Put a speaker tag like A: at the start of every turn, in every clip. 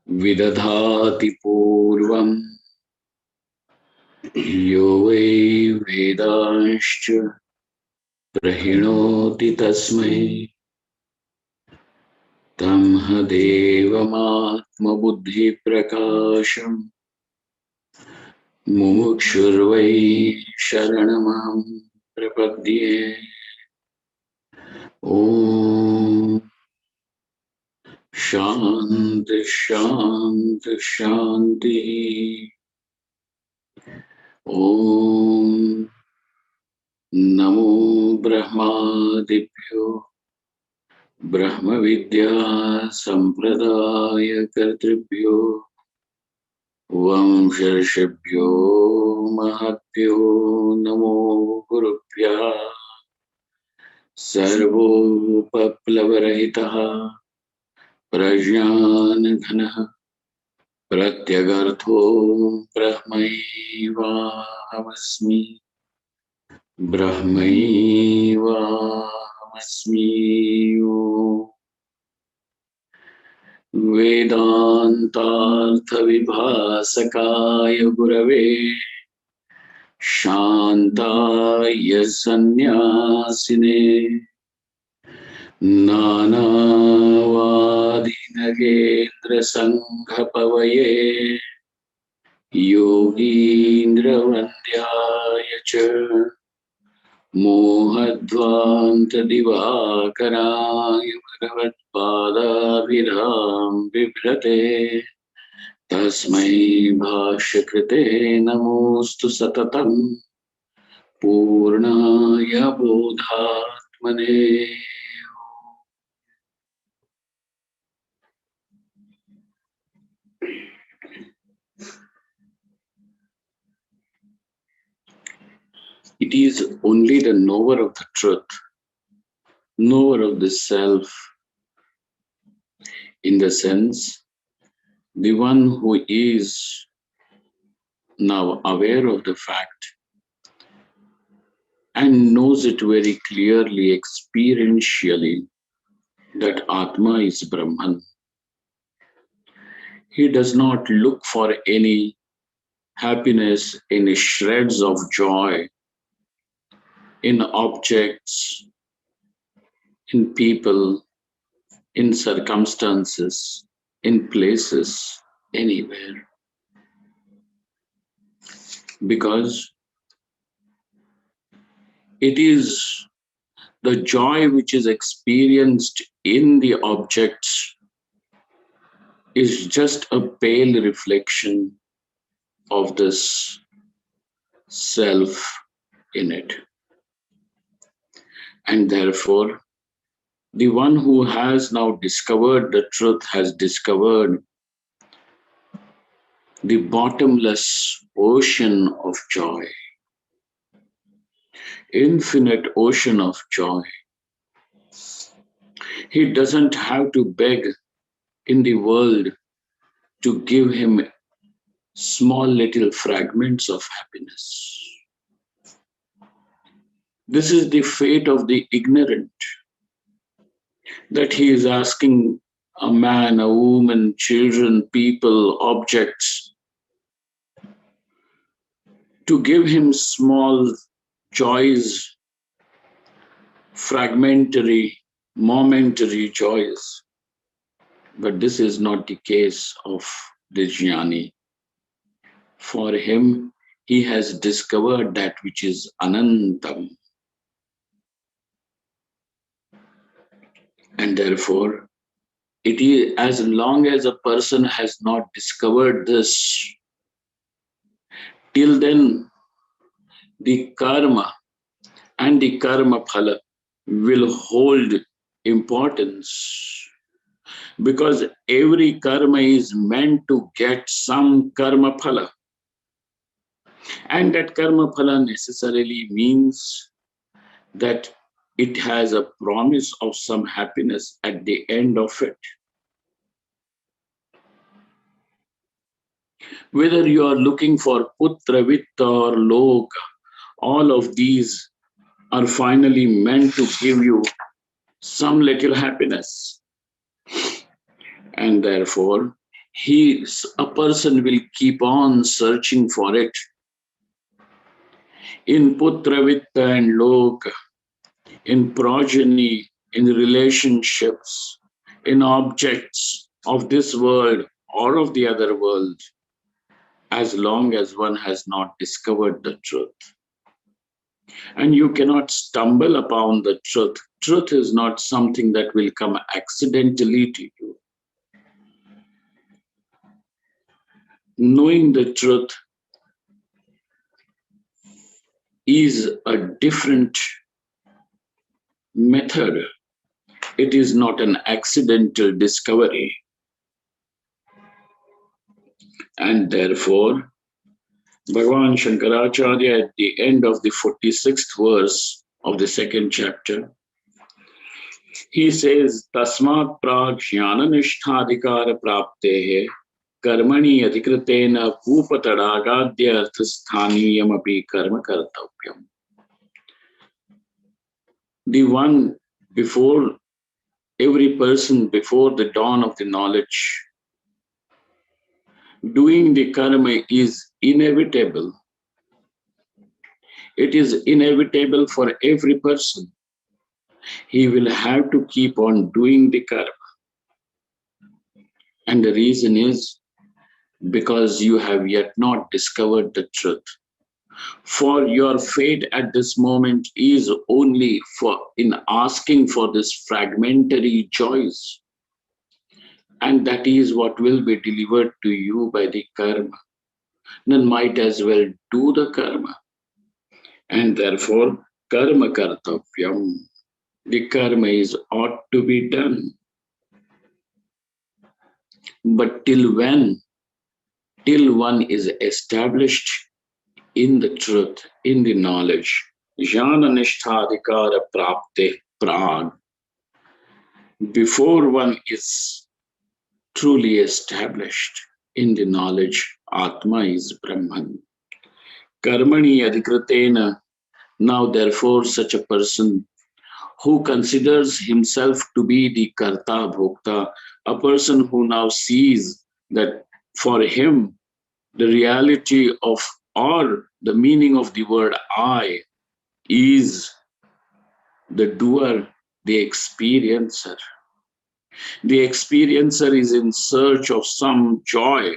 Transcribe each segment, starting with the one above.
A: vidadhati purvam yo vai vedanscha prahinoti tasmai tamha devamatma buddhi prakasham mumukshurvai sharanamam prapadye. Om Shanti Shanti Shanti. Om Namo Brahmadibhyo Brahma Vidya Sampradaya Kartribhyo Vamsharshibhyo Mahatbhyo Namo Gurubhya Sarvopaplavarahitaha Prajnanghanaha Pratyagartho Brahmaivahamasmi Brahmaivahamasmi. Vedantartha vibhasakaya gurave Shantaya sannyasine Nanavadi nagendra sanghapavaye Yogindra vandyaya cha Mohadvanta divakaraya bhagavatpadabhidham bibrate Tasmai bhashyakrite namostu satatam Purnaya bodhatmane. It is only the knower of the truth, knower of the self, in the sense, the one who is now aware of the fact and knows it very clearly, experientially, that Atma is Brahman. He does not look for any happiness, any shreds of joy in objects, in people, in circumstances, in places, anywhere. Because it is the joy which is experienced in the objects is just a pale reflection of this self in it. And therefore, the one who has now discovered the truth has discovered the bottomless ocean of joy, infinite ocean of joy. He doesn't have to beg in the world to give him small little fragments of happiness. This is the fate of the ignorant, that he is asking a man, a woman, children, people, objects to give him small joys, fragmentary, momentary joys. But this is not the case of the jnani. For him, he has discovered that which is anantam. And therefore, it is as long as a person has not discovered this, till then the karma and the karma phala will hold importance, because every karma is meant to get some karma phala, and that karma phala necessarily means that it has a promise of some happiness at the end of it. Whether you are looking for putra, vitta or loka, all of these are finally meant to give you some little happiness. And therefore, a person will keep on searching for it. In Putra Vitta and Loka, in progeny, in relationships, in objects of this world or of the other world, as long as one has not discovered the truth. And you cannot stumble upon the truth. Truth is not something that will come accidentally to you. Knowing the truth is a different method. It is not an accidental discovery. And therefore, Bhagavan Shankaracharya at the end of the 46th verse of the second chapter, he says, Tasmat prag jnana nishtadhikara praptehe karmani adhikritena pupatadagadya arthasthaniyam api karma kartavyam. The one before every person, before the dawn of the knowledge, doing the karma is inevitable. It is inevitable for every person. He will have to keep on doing the karma. And the reason is because you have yet not discovered the truth. For your fate at this moment is only in asking for this fragmentary joys. And that is what will be delivered to you by the karma. Then might as well do the karma. And therefore, karma kartavyam. The karma is ought to be done. But till when? Till one is established in the truth, in the knowledge. Jnana nishtadhikara prapte prag. Before one is truly established in the knowledge, Atma is Brahman. Karmani adhikritena. Now therefore such a person who considers himself to be the karta bhokta, a person who now sees that for him the reality of or the meaning of the word I is the doer, the experiencer. The experiencer is in search of some joy,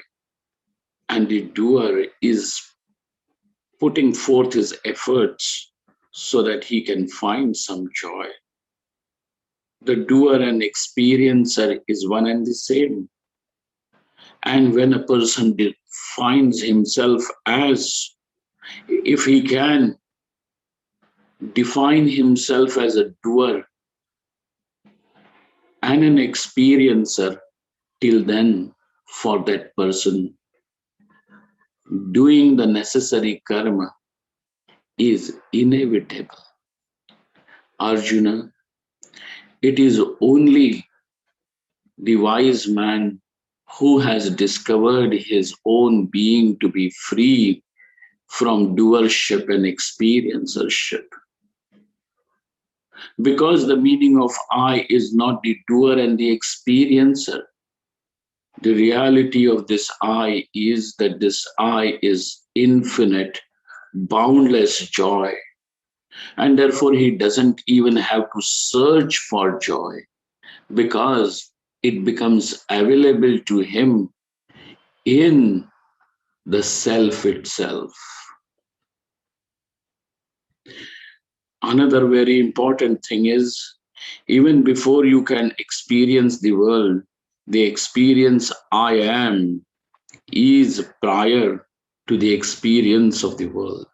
A: and the doer is putting forth his efforts so that he can find some joy. The doer and experiencer is one and the same. And when a person finds himself as, if he can define himself as a doer and an experiencer, till then, for that person, doing the necessary karma is inevitable. Arjuna, it is only the wise man who has discovered his own being to be free from doership and experiencership. Because the meaning of I is not the doer and the experiencer. The reality of this I is that this I is infinite, boundless joy. And therefore he doesn't even have to search for joy, because it becomes available to him in the self itself. Another very important thing is, even before you can experience the world, the experience I am is prior to the experience of the world.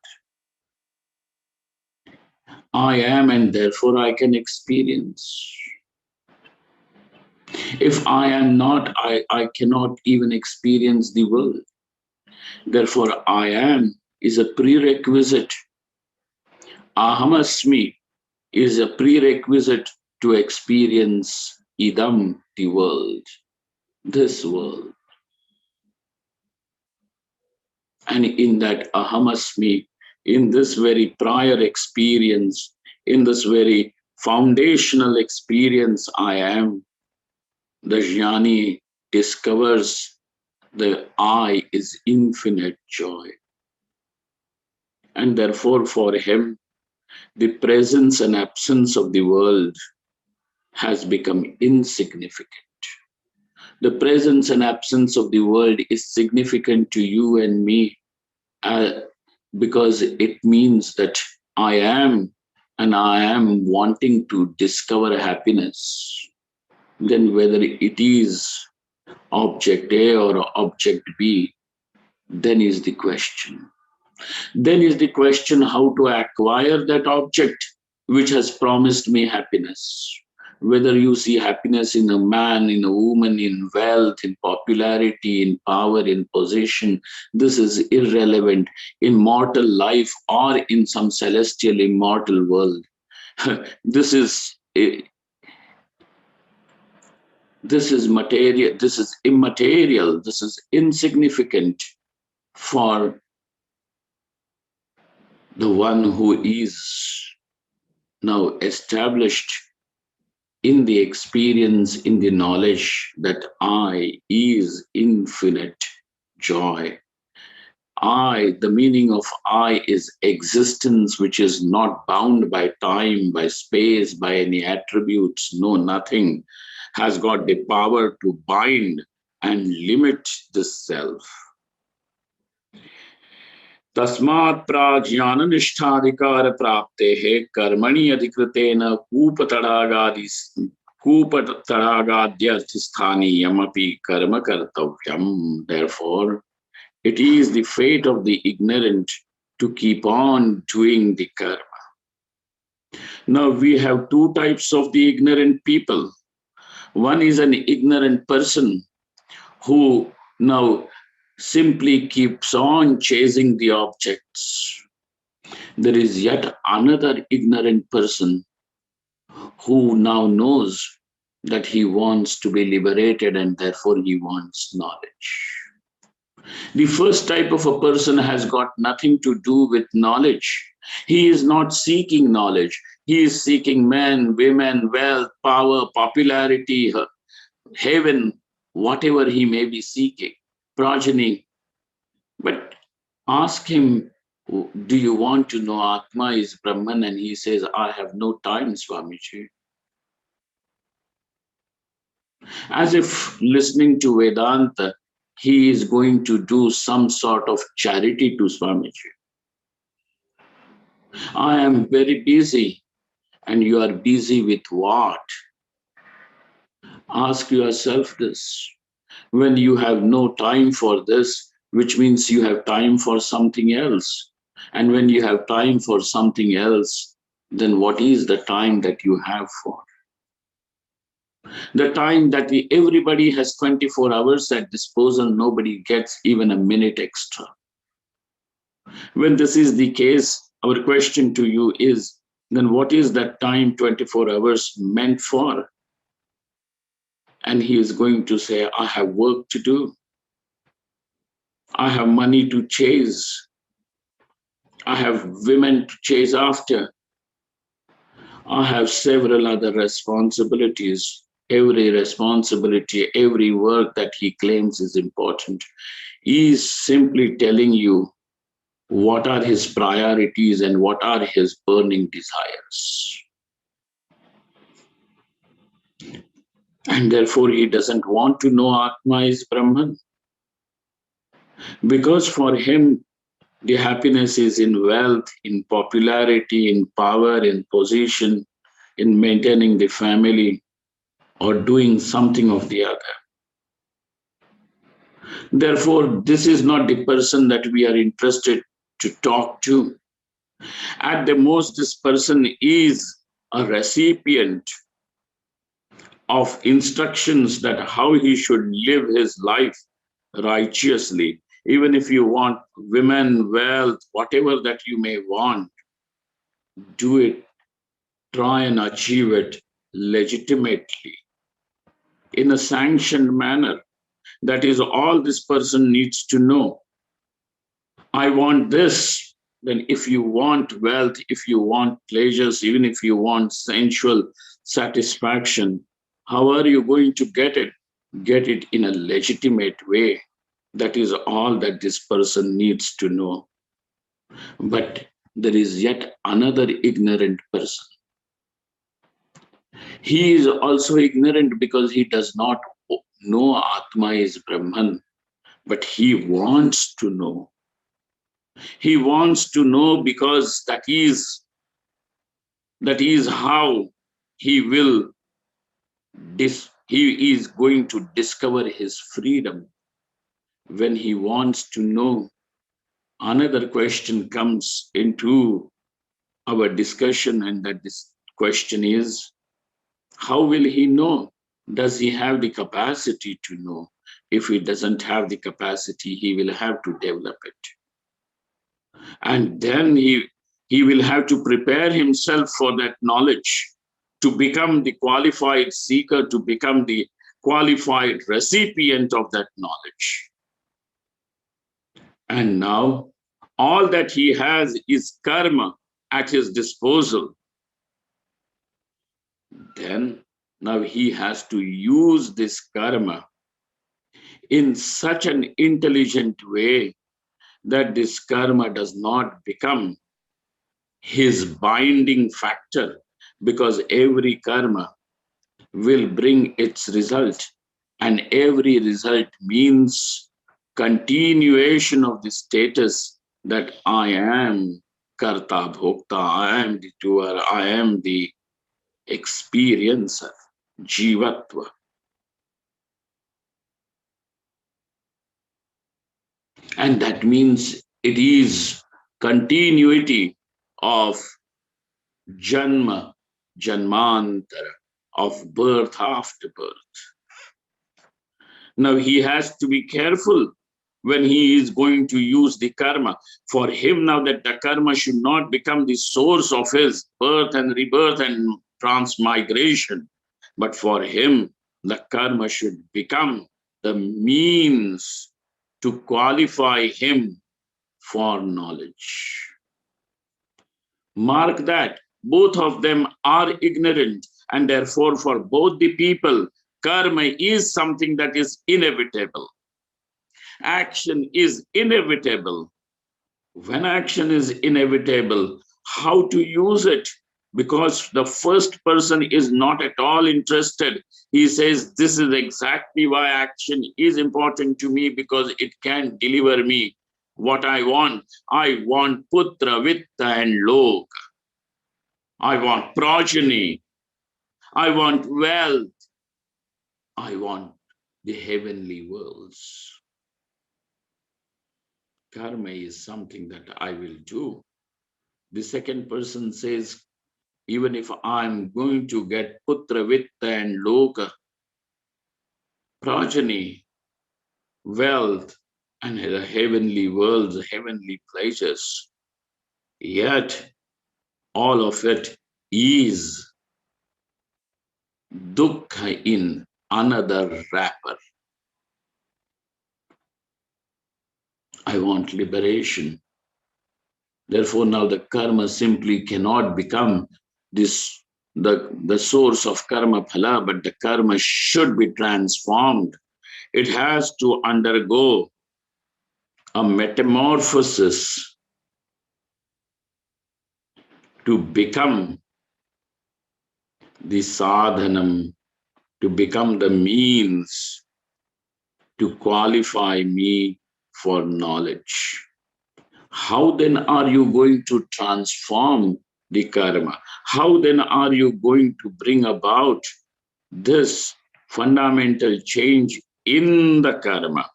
A: I am, and therefore I can experience. If I am not, I cannot even experience the world. Therefore, I am is a prerequisite. Ahamasmi is a prerequisite to experience idam, the world, this world. And in that ahamasmi, in this very prior experience, in this very foundational experience I am, the jnani discovers the I is infinite joy. And therefore for him, the presence and absence of the world has become insignificant. The presence and absence of the world is significant to you and me because it means that I am wanting to discover happiness. Then whether it is object A or object B, then is the question. Then is the question how to acquire that object which has promised me happiness. Whether you see happiness in a man, in a woman, in wealth, in popularity, in power, in position, this is irrelevant. In mortal life or in some celestial immortal world. This is material, this is immaterial, this is insignificant for the one who is now established in the experience, in the knowledge that I is infinite joy. I, the meaning of I is existence which is not bound by time, by space, by any attributes, no nothing, has got the power to bind and limit the self. तस्मात् प्राज्ञाननिष्ठाधिकार प्राप्तेः कर्मणि अधिकृतेन कूपतडागाद्यर्थस्थानीयमपि कर्म कर्तव्यम्. Therefore, it is the fate of the ignorant to keep on doing the karma. Now we have two types of the ignorant people. One is an ignorant person who now simply keeps on chasing the objects. There is yet another ignorant person who now knows that he wants to be liberated and therefore he wants knowledge. The first type of a person has got nothing to do with knowledge. He is not seeking knowledge. He is seeking men, women, wealth, power, popularity, heaven, whatever he may be seeking. Progeny. But ask him, do you want to know Atma is Brahman? And he says, I have no time, Swamiji. As if listening to Vedanta, he is going to do some sort of charity to Swamiji. I am very busy. And you are busy with what? Ask yourself this. When you have no time for this, which means you have time for something else. And when you have time for something else, then what is the time that you have for? The time that everybody has 24 hours at disposal, nobody gets even a minute extra. When this is the case, our question to you is, then what is that time 24 hours meant for? And he is going to say, I have work to do. I have money to chase. I have women to chase after. I have several other responsibilities. Every responsibility, every work that he claims is important. He is simply telling you what are his priorities and what are his burning desires. And therefore he doesn't want to know Atma is Brahman. Because for him, the happiness is in wealth, in popularity, in power, in position, in maintaining the family, or doing something of the other. Therefore, this is not the person that we are interested to talk to. At the most, this person is a recipient of instructions that how he should live his life righteously. Even if you want women, wealth, whatever that you may want, do it. Try and achieve it legitimately, in a sanctioned manner. That is all this person needs to know. I want this. Then if you want wealth, if you want pleasures, even if you want sensual satisfaction, how are you going to get it? Get it in a legitimate way. That is all that this person needs to know. But there is yet another ignorant person. He is also ignorant because he does not know Atma is Brahman, but he wants to know. He wants to know because that is how he is going to discover his freedom. When he wants to know, another question comes into our discussion, and that this question is, how will he know? Does he have the capacity to know? If he doesn't have the capacity, he will have to develop it. And then he will have to prepare himself for that knowledge, to become the qualified seeker, to become the qualified recipient of that knowledge. And now, all that he has is karma at his disposal. Then, now he has to use this karma in such an intelligent way that this karma does not become his binding factor, because every karma will bring its result, and every result means continuation of the status that I am karta bhokta, I am the doer, I am the experiencer, jivatva. And that means it is continuity of janma, janmantara, of birth after birth. Now he has to be careful when he is going to use the karma. For him now, that the karma should not become the source of his birth and rebirth and transmigration, but for him, the karma should become the means to qualify him for knowledge. Mark that both of them are ignorant, and therefore for both the people, karma is something that is inevitable. Action is inevitable. When action is inevitable, how to use it? Because the first person is not at all interested. He says, this is exactly why action is important to me, because it can deliver me what I want. I want putra, vitta, and loka. I want progeny. I want wealth. I want the heavenly worlds. Karma is something that I will do. The second person says, even if I'm going to get putra, vitta, and loka, progeny, wealth, and the heavenly worlds, heavenly pleasures, yet all of it is dukkha in another wrapper. I want liberation. Therefore, now the karma simply cannot become the source of karma phala, but the karma should be transformed. It has to undergo a metamorphosis to become the sadhanam, to become the means to qualify me for knowledge. How then are you going to transform the karma? How then are you going to bring about this fundamental change in the karma?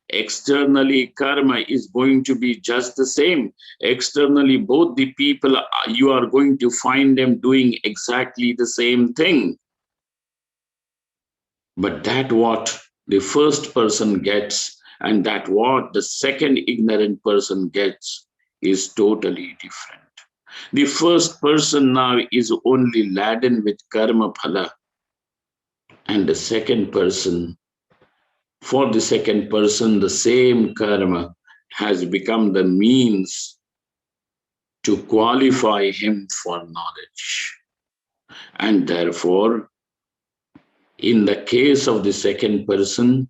A: Externally, karma is going to be just the same. Externally, both the people, you are going to find them doing exactly the same thing. But that what the first person gets and that what the second ignorant person gets is totally different. The first person now is only laden with karma phala, and the second person, for the second person, the same karma has become the means to qualify him for knowledge. And therefore, in the case of the second person,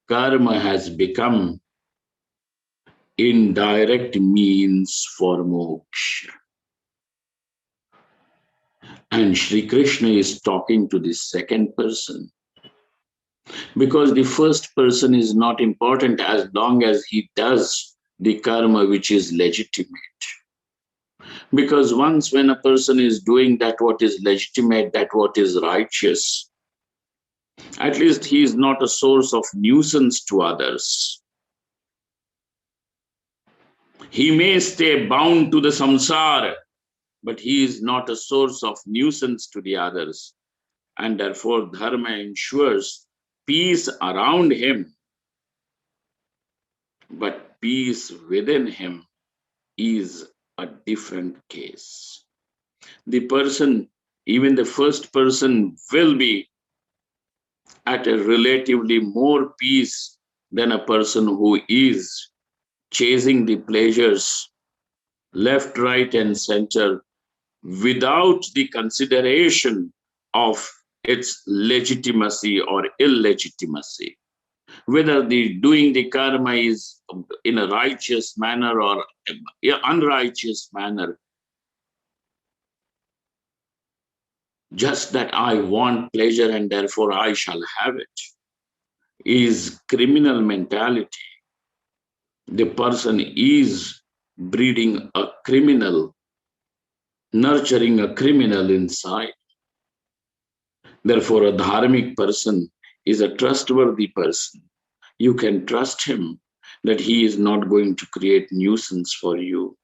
A: karma has become indirect means for moksha. And Shri Krishna is talking to the second person, because the first person is not important as long as he does the karma which is legitimate. Because once when a person is doing that what is legitimate, that what is righteous, at least he is not a source of nuisance to others. He may stay bound to the samsara, but he is not a source of nuisance to the others. And therefore, dharma ensures peace around him, but peace within him is a different case. The person, even the first person, will be at a relatively more peace than a person who is chasing the pleasures left, right, and center without the consideration of its legitimacy or illegitimacy. Whether the doing the karma is in a righteous manner or unrighteous manner, just that I want pleasure and therefore I shall have it, is criminal mentality. The person is breeding a criminal, nurturing a criminal inside. Therefore, a dharmic person is a trustworthy person. You can trust him that he is not going to create nuisance for you.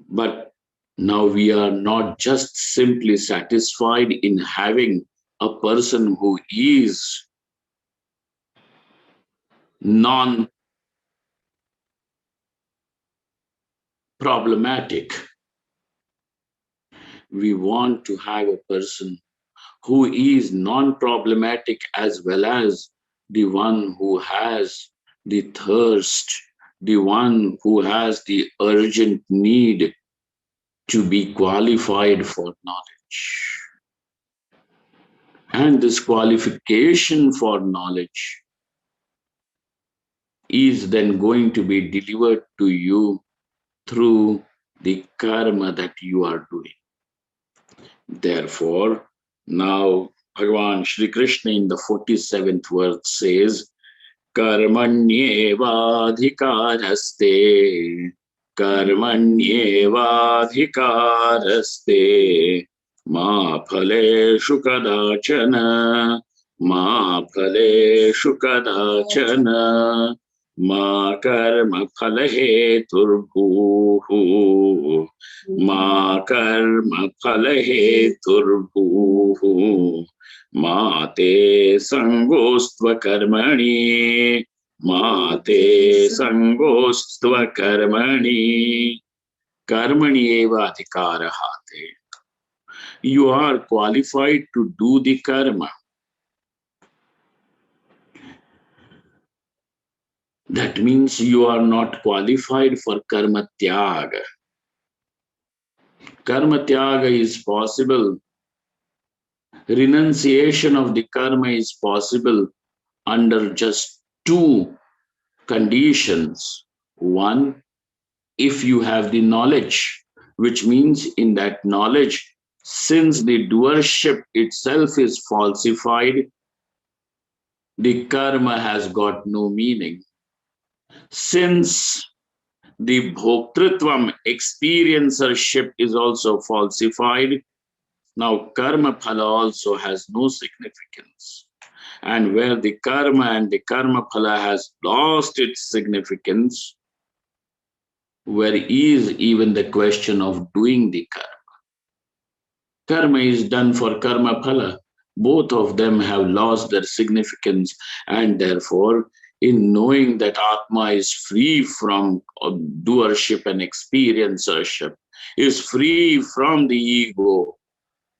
A: But now we are not just simply satisfied in having a person who is non-problematic. We want to have a person who is non-problematic as well as the one who has the thirst, the one who has the urgent need to be qualified for knowledge. And this qualification for knowledge is then going to be delivered to you through the karma that you are doing. Therefore, now Bhagavan Shri Krishna in the 47th verse says, karmaṇyevādhikāraste, karmaṇyevādhikāraste, mā phaleṣu kadācana, mā phaleṣu kadācana, mā karmaphalaheturbhūrmā, mā karmaphalaheturbhūrmā, mā te saṅgo'stvakarmaṇi, mā te saṅgo'stvakarmaṇi, karmaṇyevādhikāraste. You are qualified to do the karma. That means you are not qualified for karma tyaga. Karma tyaga is possible. Renunciation of the karma is possible under just two conditions. One, if you have the knowledge, which means in that knowledge, since the doership itself is falsified, the karma has got no meaning. Since the bhoktritvam, experiencership, is also falsified, now karma phala also has no significance. And where the karma and the karma phala has lost its significance, where is even the question of doing the karma? Karma is done for karma phala. Both of them have lost their significance, and therefore, in knowing that Atma is free from doership and experiencership, is free from the ego,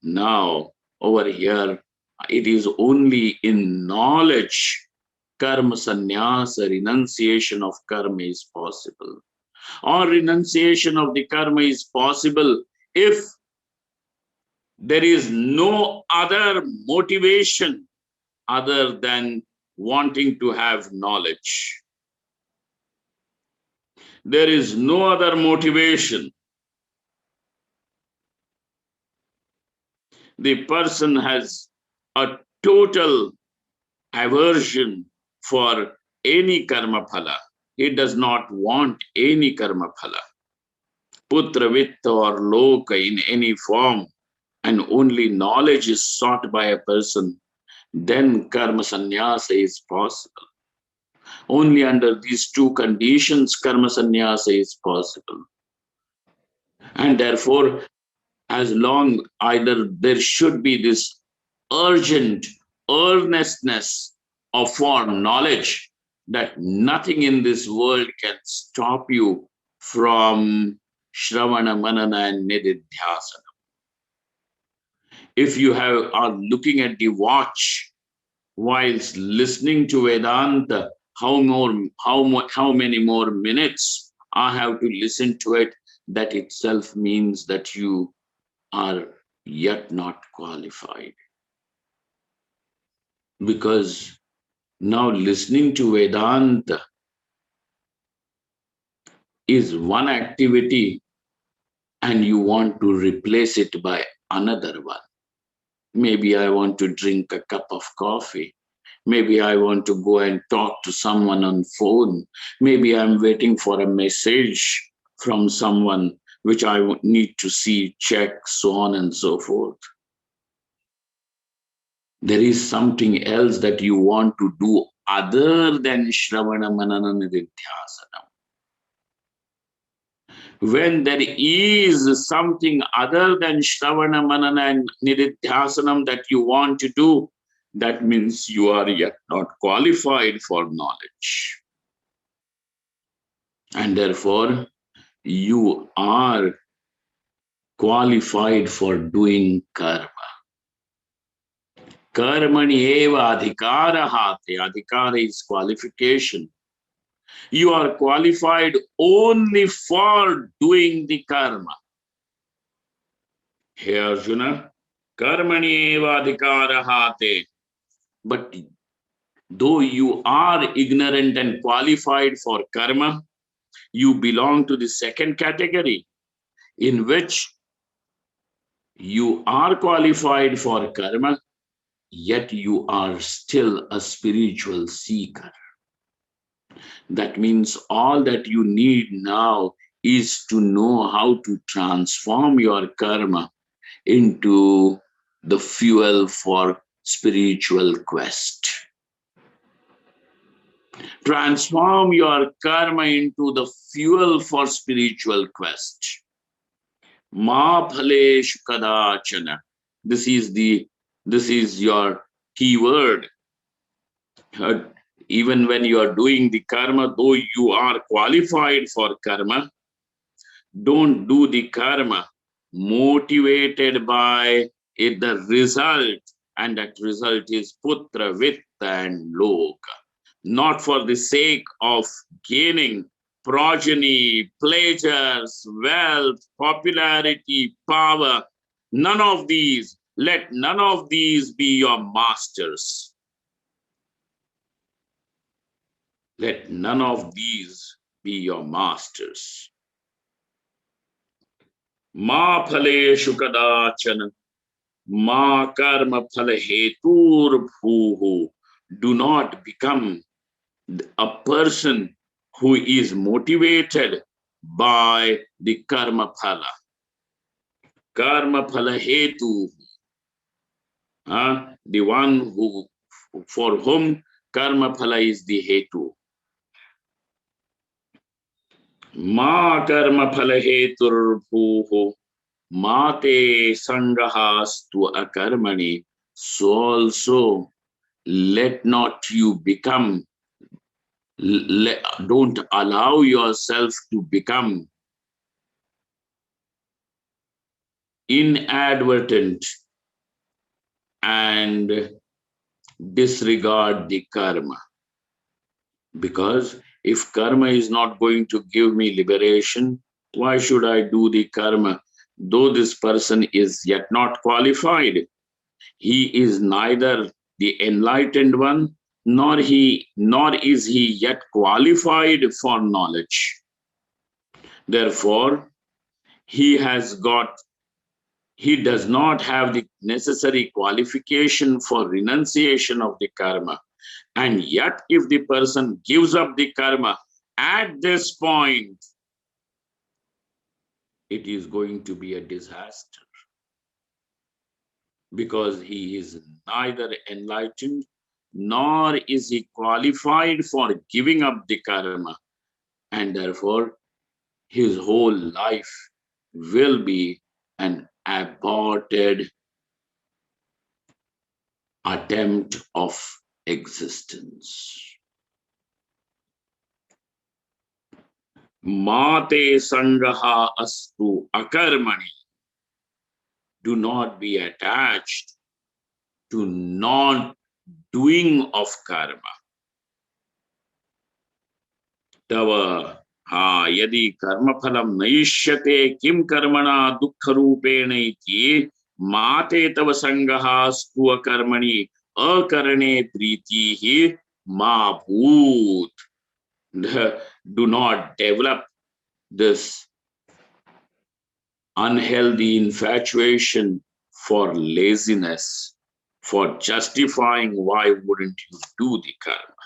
A: now over here, it is only in knowledge karma sannyasa, renunciation of karma is possible. Or renunciation of the karma is possible if there is no other motivation other than wanting to have knowledge. There is no other motivation. The person has a total aversion for any karma phala. He does not want any karma phala. Putra, vitta or loka in any form, and only knowledge is sought by a person, then karma sannyasa is possible. Only under these two conditions karma sannyasa is possible. And therefore, as long either there should be this urgent earnestness for knowledge that nothing in this world can stop you from Shravana, Manana, and Nididhyasana. If you are looking at the watch whilst listening to Vedanta, how many more minutes I have to listen to it, that itself means that you are yet not qualified. Because now listening to Vedanta is one activity and you want to replace it by another one. Maybe I want to drink a cup of coffee. Maybe I want to go and talk to someone on phone. Maybe I'm waiting for a message from someone which I need to see, check, so on and so forth. There is something else that you want to do other than Shravana, Manana, Nididhyasana. When there is something other than Shravana, Manana, and Nididhyasanam that you want to do, that means you are yet not qualified for knowledge. And therefore, you are qualified for doing karma. Karmaṇyevādhikāraste. Adhikara is qualification. You are qualified only for doing the karma. Hey Arjuna, karmaṇyevādhikāraste. But though you are ignorant and qualified for karma, you belong to the second category, in which you are qualified for karma, yet you are still a spiritual seeker. That means all that you need now is to know how to transform your karma into the fuel for spiritual quest. Transform your karma into the fuel for spiritual quest. Mafaleshu kadācana. This is your key word. Even when you are doing the karma, though you are qualified for karma, don't do the karma motivated by the result, and that result is putra, vitta, and loka. Not for the sake of gaining progeny, pleasures, wealth, popularity, power. None of these. Let none of these be your masters. Let none of these be your masters. Ma phaleṣu kadācana, ma karmaphalaheturbhūrmā. Do not become a person who is motivated by the karma phala. Karmaphalahetu. The one for whom karma phala is the hetu. Ma karmaphalaheturbhūrmā, ma te saṅgo'stvakarmaṇi. So also, let not you become, don't allow yourself to become inadvertent and disregard the karma. Because if karma is not going to give me liberation, why should I do the karma? Though this person is yet not qualified, he is neither the enlightened one, nor is he yet qualified for knowledge. Therefore, he does not have the necessary qualification for renunciation of the karma. And yet, if the person gives up the karma at this point, it is going to be a disaster, because he is neither enlightened nor is he qualified for giving up the karma, and therefore his whole life will be an aborted attempt of existence. Mate saṅgaha astu akarmani. Do not be attached to non-doing of karma. Tava yadi karmaphalam naishyate kim karmana dukkharupena iti mate tava saṅgaha astu akarmani akarane pritihi ma bhut. Do not develop this unhealthy infatuation for laziness, for justifying why wouldn't you do the karma.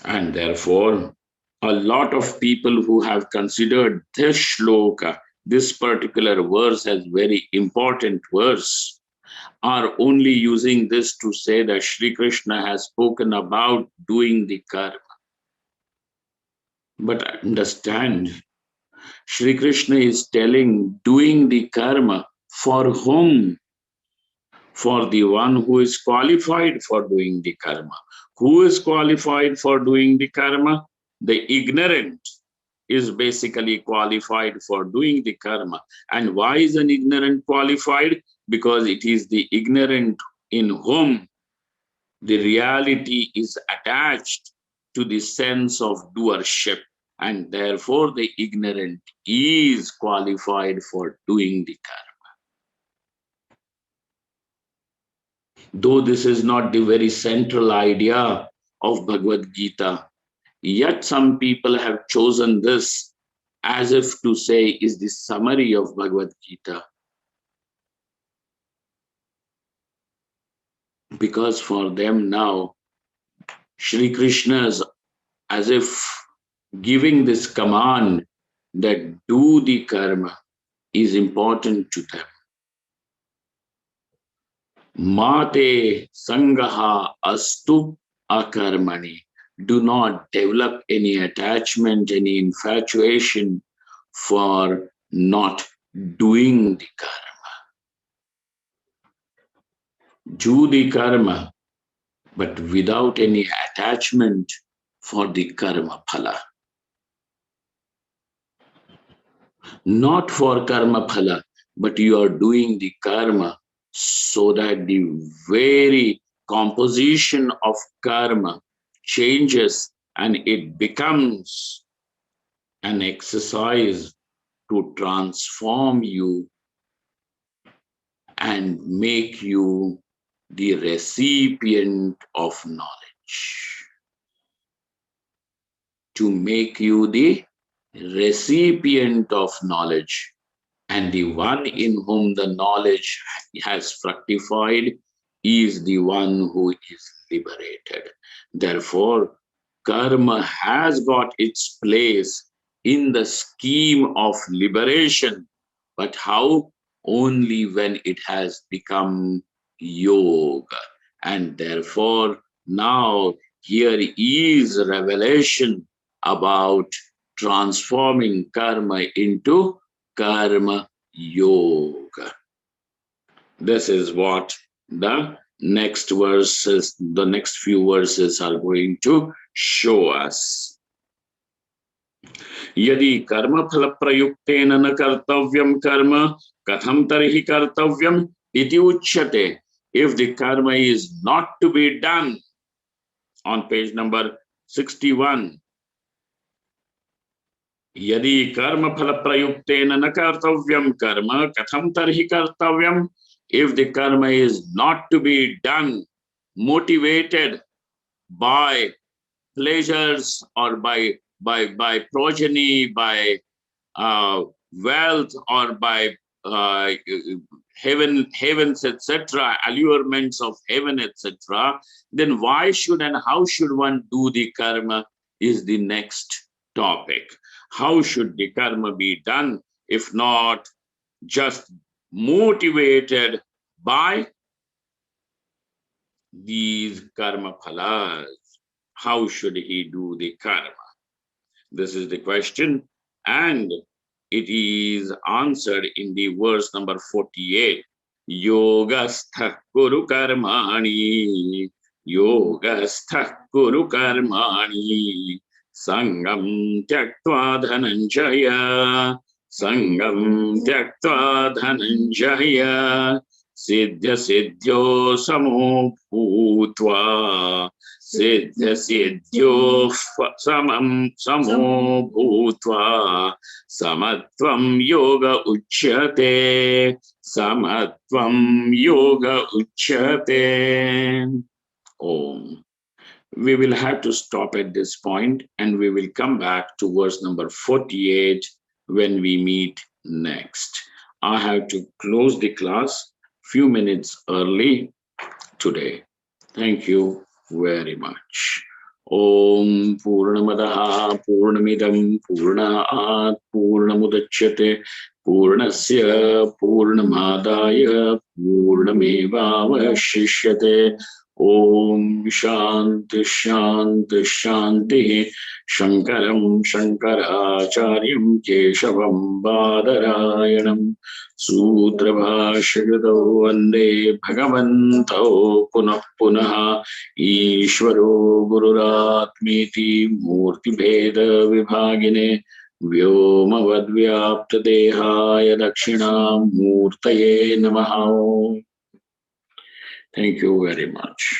A: And therefore, a lot of people who have considered this shloka, this particular verse, as very important verse, are only using this to say that Sri Krishna has spoken about doing the karma. But understand, Sri Krishna is telling doing the karma for whom? For the one who is qualified for doing the karma. Who is qualified for doing the karma? The ignorant is basically qualified for doing the karma. And why is an ignorant qualified? Because it is the ignorant in whom the reality is attached to the sense of doership. And therefore, the ignorant is qualified for doing the karma. Though this is not the very central idea of Bhagavad Gita, yet some people have chosen this as if to say is the summary of Bhagavad Gita. Because for them now, Sri Krishna is as if giving this command that do the karma is important to them. Mate saṅgaha astu akarmani. Do not develop any attachment, any infatuation for not doing the karma. Do the karma, but without any attachment for the karma phala. Not for karma phala, but you are doing the karma so that the very composition of karma changes and it becomes an exercise to transform you and make you the recipient of knowledge. To make you the recipient of knowledge. And the one in whom the knowledge has fructified is the one who is liberated. Therefore, karma has got its place in the scheme of liberation. But how? Only when it has become yoga. And therefore, now here is revelation about transforming karma into karma yoga. This is what the next verses, the next few verses are going to show us. Yadi karma phala prayuktena na kartavyam karma katham tarhi kartavyam iti uchyate. If the karma is not to be done, on page number 61, Yadi karma phala prayuktena na kartavyam karma katham tarhi kartavyam If the karma is not to be done, motivated by pleasures or by progeny, by wealth, or by heavens, etc., allurements of heaven, etc., then why should and how should one do the karma is the next topic. How should the karma be done if not just motivated by these karma phalas? How should he do the karma? This is the question, and it is answered in the verse number 48. Yogastha kuru karmani, yogastha kuru karmani, sangam tyaktva dhananjaya, sangam tyaktva dhananjaya, siddhya siddhyo samo bhutva, siddhya siddhyo samo bhutva, samatvam yoga uchyate, samatvam yoga uchyate. Om. We will have to stop at this point and we will come back to verse number 48 when we meet next. I have to close the class few minutes early today. Thank you very much. Om Purnamadaha Purnamidam Purnaat Purnamudachyate Purnasya Purnamadaya Purnamevavashishyate. Om Shanti Shanti Shanti. Shankaram Shankaracharyam Keshavam Badarayanam Sutra Bhashagado Vande Bhagavanto Punah Punah Ishvaro Gururatmiti Murti Bheda Vibhagine Vyoma Vadvyapta Dehaya Dakshina Murtaye Namaha. Thank you very much.